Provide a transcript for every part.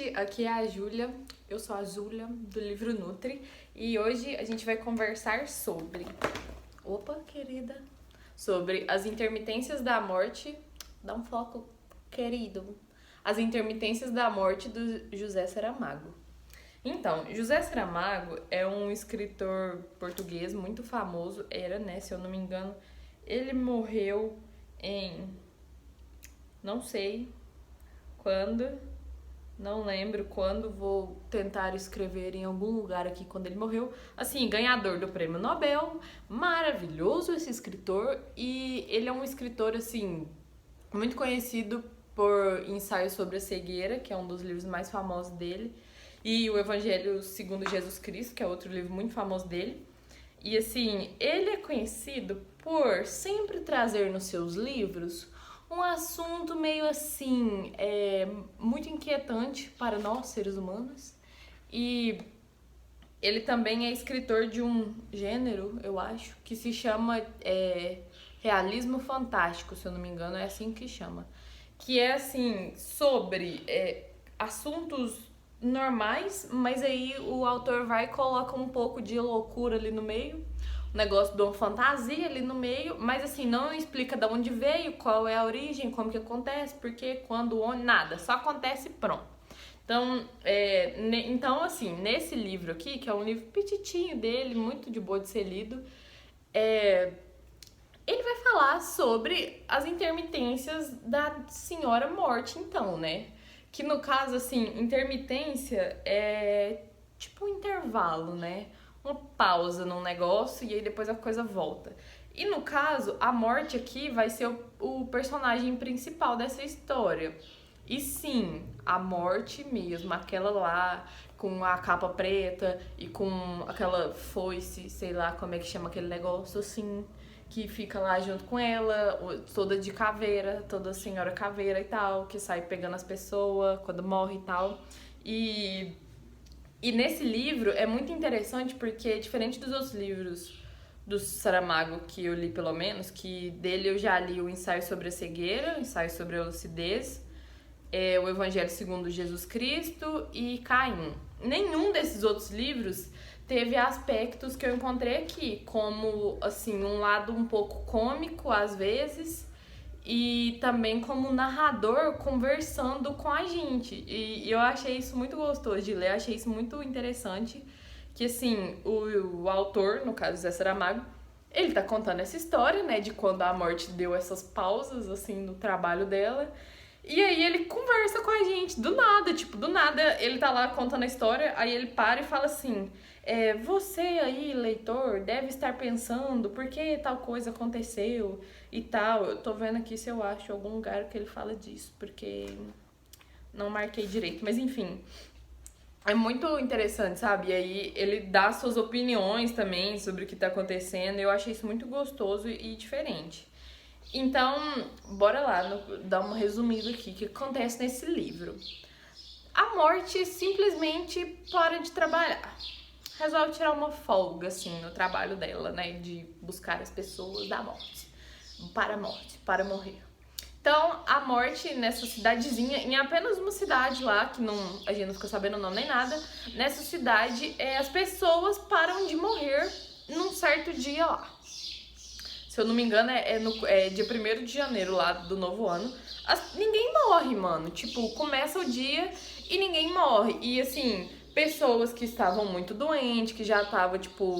gente, aqui é a Júlia, eu sou a Júlia do livro Nutri e hoje a gente vai conversar sobre, opa querida, sobre as intermitências da morte, dá um foco querido, as intermitências da morte do José Saramago. Então, José Saramago é um escritor português muito famoso, era, né, se eu não me engano, ele morreu em, não sei quando, não lembro quando, vou tentar escrever em algum lugar aqui quando ele morreu. Assim, ganhador do Prêmio Nobel, maravilhoso esse escritor, e ele é um escritor, assim, muito conhecido por Ensaio sobre a Cegueira, que é um dos livros mais famosos dele, e o Evangelho segundo Jesus Cristo, que é outro livro muito famoso dele. E assim, ele é conhecido por sempre trazer nos seus livros um assunto meio assim, muito inquietante para nós, seres humanos. E ele também é escritor de um gênero, eu acho, que se chama realismo fantástico, se eu não me engano, é assim que chama. Que é assim, sobre assuntos normais, mas aí o autor vai e coloca um pouco de loucura ali no meio, um negócio de uma fantasia ali no meio, mas assim, não explica de onde veio, qual é a origem, como que acontece, porquê, quando, onde, nada, só acontece e pronto. Então, assim, nesse livro aqui, que é um livro petitinho dele, muito de boa de ser lido, ele vai falar sobre as intermitências da Senhora Morte, então, né? Que no caso, assim, intermitência é tipo um intervalo, né? Uma pausa num negócio e aí depois a coisa volta. E no caso, a morte aqui vai ser o personagem principal dessa história. E sim, a morte mesmo, aquela lá com a capa preta e com aquela foice, sei lá como é que chama aquele negócio assim, que fica lá junto com ela, toda de caveira, toda senhora caveira e tal, que sai pegando as pessoas quando morre e tal. E nesse livro é muito interessante porque, diferente dos outros livros do Saramago que eu li pelo menos, que dele eu já li o Ensaio sobre a Cegueira, o Ensaio sobre a Lucidez, o Evangelho segundo Jesus Cristo e Caim. Nenhum desses outros livros teve aspectos que eu encontrei aqui, como assim, um lado um pouco cômico às vezes, e também como narrador conversando com a gente. E eu achei isso muito gostoso de ler, achei isso muito interessante, que assim, o autor, no caso Zé Saramago, ele tá contando essa história, né, de quando a morte deu essas pausas, assim, no trabalho dela. E aí ele conversa com a gente, do nada, ele tá lá contando a história, aí ele para e fala assim, você aí, leitor, deve estar pensando por que tal coisa aconteceu e tal. Eu tô vendo aqui se eu acho algum lugar que ele fala disso, porque não marquei direito, mas enfim. É muito interessante, sabe? E aí ele dá suas opiniões também sobre o que tá acontecendo, eu achei isso muito gostoso e diferente. Então, bora lá, dar uma resumida aqui, o que acontece nesse livro. A morte simplesmente para de trabalhar. Resolve tirar uma folga, assim, no trabalho dela, né? De buscar as pessoas da morte. Para a morte, para morrer. Então, a morte nessa cidadezinha, em apenas uma cidade lá, que não, a gente não fica sabendo o nome nem nada, nessa cidade, as pessoas param de morrer num certo dia lá. Se eu não me engano, dia 1º de janeiro lá do novo ano. Ninguém morre, mano. Tipo, começa o dia e ninguém morre. E assim, pessoas que estavam muito doentes, que já estavam, tipo,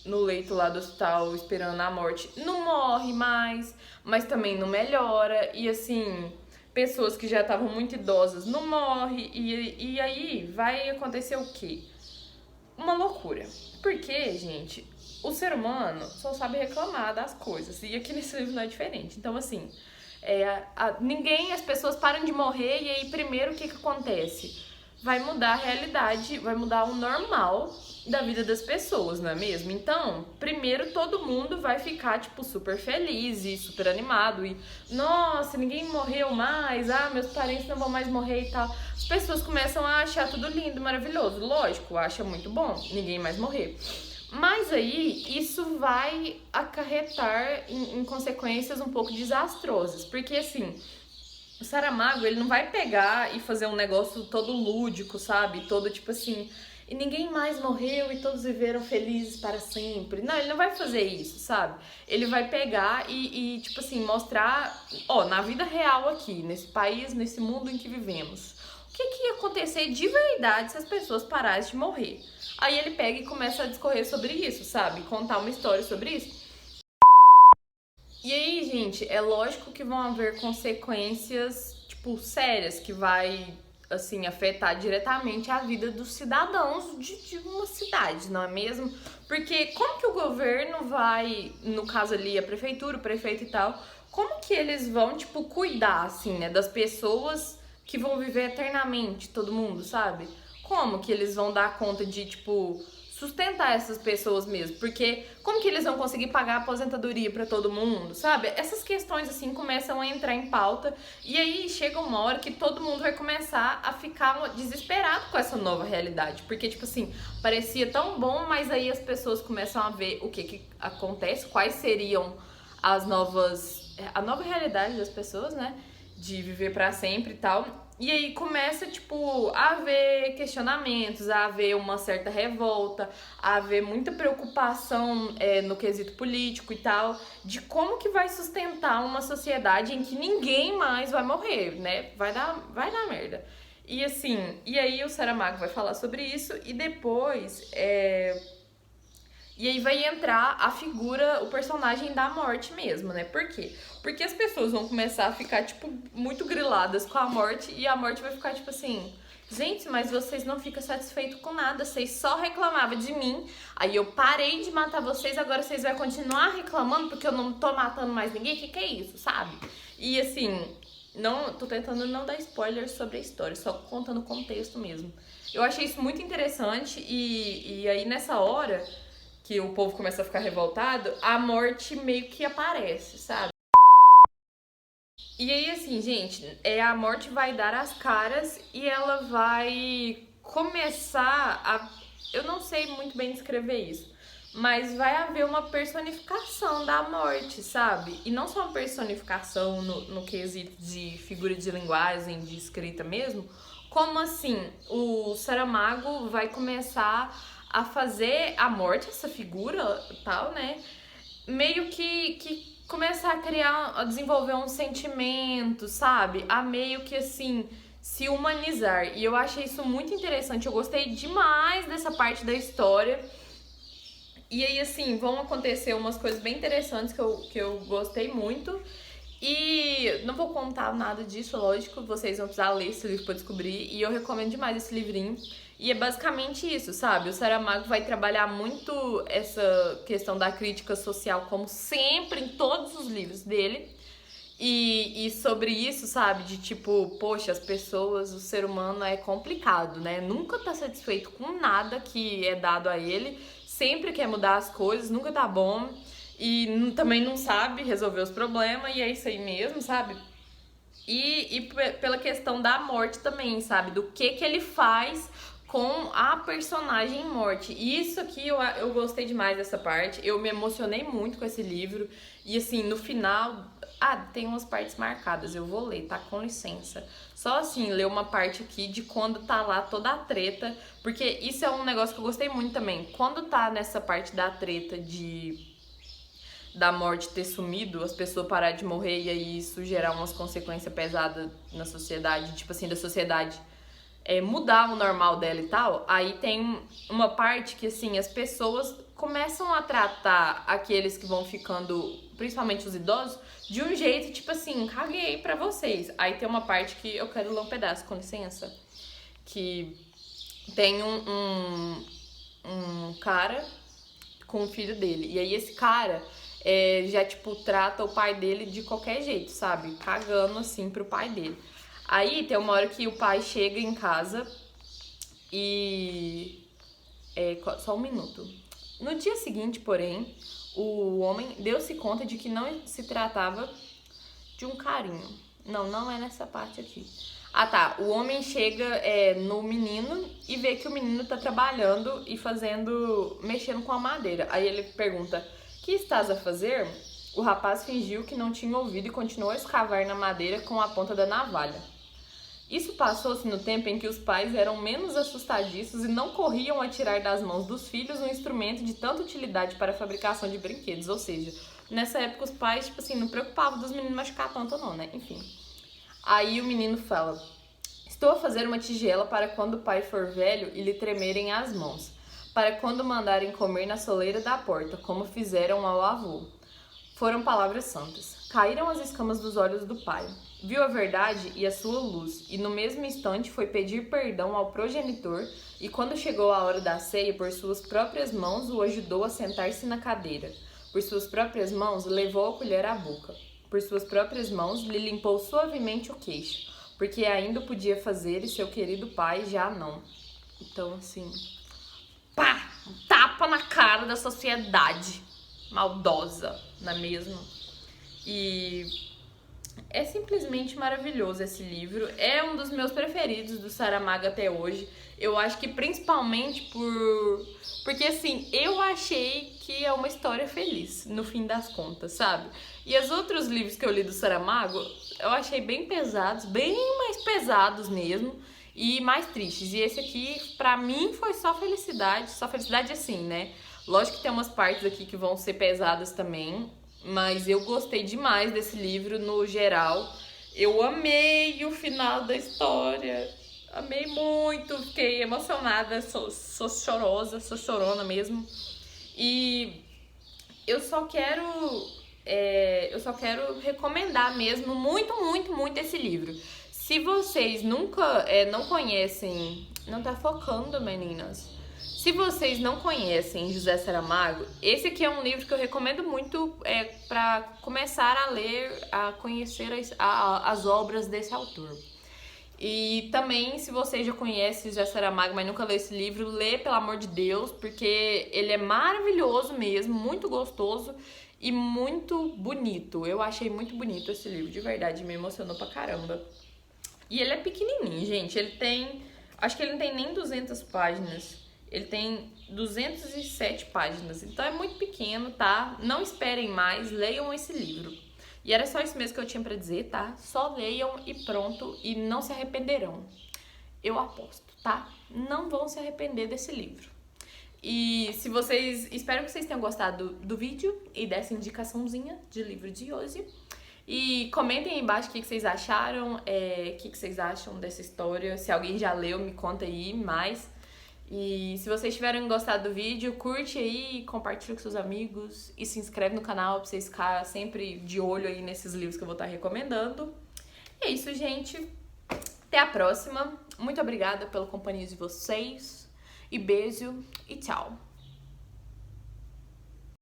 no leito lá do hospital esperando a morte, não morre mais, mas também não melhora. E assim, pessoas que já estavam muito idosas não morrem. E aí vai acontecer o quê? Uma loucura. Porque, gente, o ser humano só sabe reclamar das coisas. E aqui nesse livro não é diferente. Então, assim, as pessoas param de morrer e aí primeiro o que acontece? Vai mudar a realidade, vai mudar o normal da vida das pessoas, não é mesmo? Então, primeiro todo mundo vai ficar, tipo, super feliz e super animado e, nossa, ninguém morreu mais, meus parentes não vão mais morrer e tal. As pessoas começam a achar tudo lindo, maravilhoso, lógico, acha muito bom, ninguém mais morrer. Mas aí, isso vai acarretar em consequências um pouco desastrosas, porque assim, o Saramago, ele não vai pegar e fazer um negócio todo lúdico, sabe? Todo tipo assim, e ninguém mais morreu e todos viveram felizes para sempre. Não, ele não vai fazer isso, sabe? Ele vai pegar tipo assim, mostrar, ó, na vida real aqui, nesse país, nesse mundo em que vivemos, o que que ia acontecer de verdade se as pessoas parassem de morrer. Aí ele pega e começa a discorrer sobre isso, sabe? Contar uma história sobre isso. E aí, gente, é lógico que vão haver consequências, tipo, sérias, que vai, assim, afetar diretamente a vida dos cidadãos de uma cidade, não é mesmo? Porque como que o governo vai, no caso ali, a prefeitura, o prefeito e tal, como que eles vão, tipo, cuidar, assim, né, das pessoas que vão viver eternamente, todo mundo, sabe? Como que eles vão dar conta de, tipo, sustentar essas pessoas mesmo? Porque como que eles vão conseguir pagar a aposentadoria pra todo mundo, sabe? Essas questões assim começam a entrar em pauta e aí chega uma hora que todo mundo vai começar a ficar desesperado com essa nova realidade, porque tipo assim, parecia tão bom, mas aí as pessoas começam a ver o que que acontece, quais seriam a nova realidade das pessoas, né? De viver pra sempre e tal. E aí começa, tipo, a haver questionamentos, a haver uma certa revolta, a haver muita preocupação no quesito político e tal, de como que vai sustentar uma sociedade em que ninguém mais vai morrer, né? Vai dar merda. E assim, e aí o Saramago vai falar sobre isso e depois e aí vai entrar a figura, o personagem da morte mesmo, né? Por quê? Porque as pessoas vão começar a ficar, tipo, muito griladas com a morte e a morte vai ficar, tipo assim, gente, mas vocês não ficam satisfeitos com nada, vocês só reclamavam de mim, aí eu parei de matar vocês, agora vocês vão continuar reclamando porque eu não tô matando mais ninguém? O que é isso, sabe? E assim, não, tô tentando não dar spoilers sobre a história, só contando o contexto mesmo. Eu achei isso muito interessante e aí nessa hora que o povo começa a ficar revoltado, a morte meio que aparece, sabe? E aí, assim, gente, a morte vai dar as caras e ela vai começar a. Eu não sei muito bem descrever isso, mas vai haver uma personificação da morte, sabe? E não só uma personificação no quesito de figura de linguagem, de escrita mesmo, como assim, o Saramago vai começar a fazer a morte, essa figura tal, né? Meio que começar a criar, a desenvolver um sentimento, sabe? A meio que assim se humanizar. E eu achei isso muito interessante. Eu gostei demais dessa parte da história. E aí, assim, vão acontecer umas coisas bem interessantes que eu gostei muito. E não vou contar nada disso, lógico, vocês vão precisar ler esse livro pra descobrir. E eu recomendo demais esse livrinho. E é basicamente isso, sabe? O Saramago vai trabalhar muito essa questão da crítica social, como sempre, em todos os livros dele. E sobre isso, sabe? De tipo, poxa, as pessoas, o ser humano é complicado, né? Nunca tá satisfeito com nada que é dado a ele. Sempre quer mudar as coisas, nunca tá bom. E também não sabe resolver os problemas, e é isso aí mesmo, sabe? Pela questão da morte também, sabe? Do que ele faz com a personagem morte. E isso aqui eu gostei demais dessa parte. Eu me emocionei muito com esse livro. E assim, no final. Ah, tem umas partes marcadas, eu vou ler, tá? Com licença. Só assim, ler uma parte aqui de quando tá lá toda a treta. Porque isso é um negócio que eu gostei muito também. Quando tá nessa parte da treta da morte ter sumido, as pessoas parar de morrer e aí isso gerar umas consequências pesadas na sociedade, tipo assim, da sociedade mudar o normal dela e tal, aí tem uma parte que, assim, as pessoas começam a tratar aqueles que vão ficando, principalmente os idosos, de um jeito, tipo assim, caguei pra vocês. Aí tem uma parte que eu quero ler um pedaço, com licença, que tem um cara com o filho dele, e aí esse cara já, tipo, trata o pai dele de qualquer jeito, sabe? Cagando, assim, pro pai dele. Aí tem uma hora que o pai chega em casa e... só um minuto. No dia seguinte, porém, o homem deu-se conta de que não se tratava de um carinho. Não é nessa parte aqui. Ah, tá. O homem chega no menino e vê que o menino tá trabalhando e mexendo com a madeira. Aí ele pergunta, que estás a fazer? O rapaz fingiu que não tinha ouvido e continuou a escavar na madeira com a ponta da navalha. Isso passou-se no tempo em que os pais eram menos assustadiços e não corriam a tirar das mãos dos filhos um instrumento de tanta utilidade para a fabricação de brinquedos. Ou seja, nessa época os pais, tipo assim, não preocupavam dos meninos machucar tanto ou não, né? Enfim. Aí o menino fala: estou a fazer uma tigela para quando o pai for velho e lhe tremerem as mãos, para quando mandarem comer na soleira da porta, como fizeram ao avô. Foram palavras santas. Caíram as escamas dos olhos do pai. Viu a verdade e a sua luz, e no mesmo instante foi pedir perdão ao progenitor, e quando chegou a hora da ceia, por suas próprias mãos o ajudou a sentar-se na cadeira. Por suas próprias mãos levou a colher à boca. Por suas próprias mãos lhe limpou suavemente o queixo, porque ainda o podia fazer e seu querido pai já não. Então, assim, pá! Um tapa na cara da sociedade maldosa, não é mesmo? E é simplesmente maravilhoso esse livro. É um dos meus preferidos do Saramago até hoje. Eu acho que principalmente porque assim, eu achei que é uma história feliz, no fim das contas, sabe? E os outros livros que eu li do Saramago, eu achei bem pesados, bem mais pesados mesmo, e mais tristes. E esse aqui, pra mim, foi só felicidade assim, né? Lógico que tem umas partes aqui que vão ser pesadas também, mas eu gostei demais desse livro no geral. Eu amei o final da história. Amei muito, fiquei emocionada, sou chorosa, sou chorona mesmo. E eu só quero recomendar mesmo muito, muito, muito esse livro. Se vocês nunca não conhecem... Não tá focando, meninas. Se vocês não conhecem José Saramago, esse aqui é um livro que eu recomendo muito para começar a ler, a conhecer as obras desse autor. E também, se você já conhece José Saramago, mas nunca leu esse livro, lê, pelo amor de Deus, porque ele é maravilhoso mesmo, muito gostoso e muito bonito. Eu achei muito bonito esse livro, de verdade, me emocionou pra caramba. E ele é pequenininho, gente, acho que ele não tem nem 200 páginas. Ele tem 207 páginas, então é muito pequeno, tá? Não esperem mais, leiam esse livro. E era só isso mesmo que eu tinha pra dizer, tá? Só leiam e pronto, e não se arrependerão. Eu aposto, tá? Não vão se arrepender desse livro. E espero que vocês tenham gostado do vídeo e dessa indicaçãozinha de livro de hoje. E comentem aí embaixo o que vocês acharam, o que vocês acham dessa história. Se alguém já leu, me conta aí mais. E se vocês tiverem gostado do vídeo, curte aí, compartilha com seus amigos e se inscreve no canal pra vocês ficarem sempre de olho aí nesses livros que eu vou estar recomendando. E é isso, gente. Até a próxima. Muito obrigada pela companhia de vocês. E beijo e tchau.